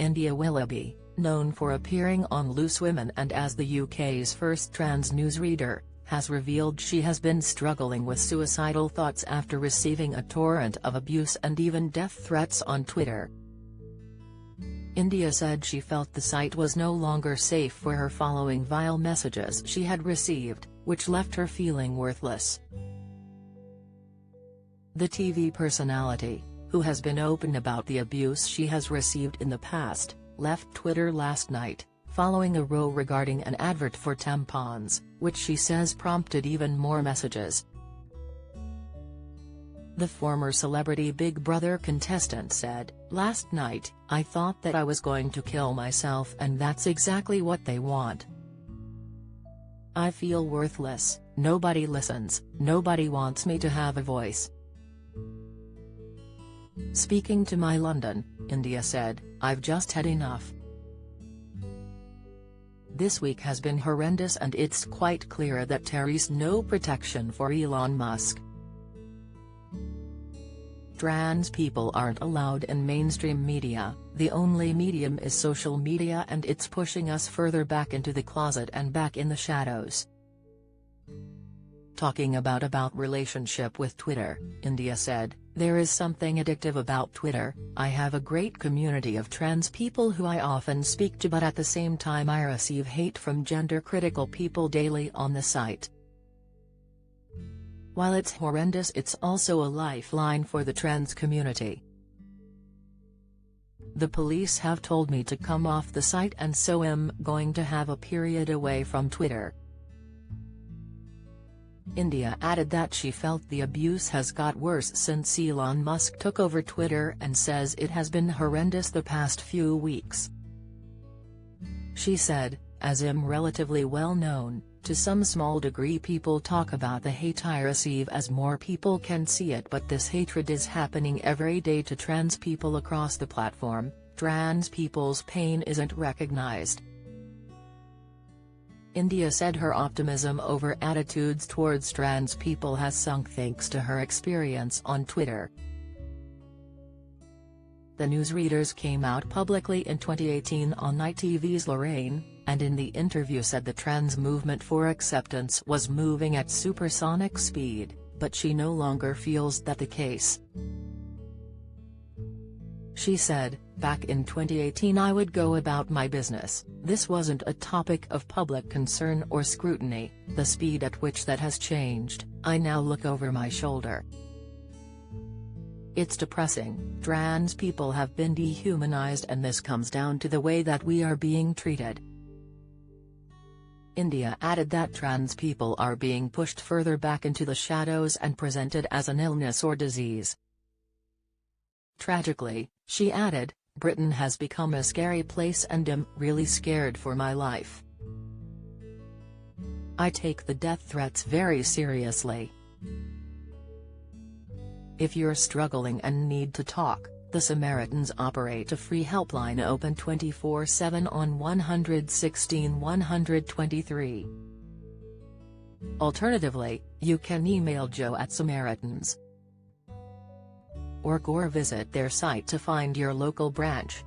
India Willoughby, known for appearing on Loose Women and as the UK's first trans newsreader, has revealed she has been struggling with suicidal thoughts after receiving a torrent of abuse and even death threats on Twitter. India said she felt the site was no longer safe for her following vile messages she had received, which left her feeling worthless. The TV personality, who has been open about the abuse she has received in the past, left Twitter last night, following a row regarding an advert for tampons, which she says prompted even more messages. The former celebrity Big Brother contestant said, "Last night, I thought that I was going to kill myself, and that's exactly what they want. I feel worthless, nobody listens, nobody wants me to have a voice." Speaking to My London, India said, "I've just had enough. This week has been horrendous and it's quite clear that there's no protection for Elon Musk. Trans people aren't allowed in mainstream media, the only medium is social media, and it's pushing us further back into the closet and back in the shadows." Talking about relationship with Twitter, India said, "There is something addictive about Twitter. I have a great community of trans people who I often speak to, but at the same time I receive hate from gender-critical people daily on the site. While it's horrendous, it's also a lifeline for the trans community. The police have told me to come off the site, and so I'm going to have a period away from Twitter." India added that she felt the abuse has got worse since Elon Musk took over Twitter and says it has been horrendous the past few weeks. She said, "As I'm relatively well known, to some small degree people talk about the hate I receive as more people can see it, but this hatred is happening every day to trans people across the platform. Trans people's pain isn't recognized." India said her optimism over attitudes towards trans people has sunk thanks to her experience on Twitter. The newsreaders came out publicly in 2018 on ITV's Lorraine, and in the interview said the trans movement for acceptance was moving at supersonic speed, but she no longer feels that the case. She said, "Back in 2018 I would go about my business, this wasn't a topic of public concern or scrutiny. The speed at which that has changed, I now look over my shoulder. It's depressing. Trans people have been dehumanized, and this comes down to the way that we are being treated." India added that trans people are being pushed further back into the shadows and presented as an illness or disease. Tragically, she added, "Britain has become a scary place and I'm really scared for my life. I take the death threats very seriously. If you're struggling and need to talk, the Samaritans operate a free helpline open 24/7 on 116 123. Alternatively, you can email joe@samaritans.org or visit their site to find your local branch."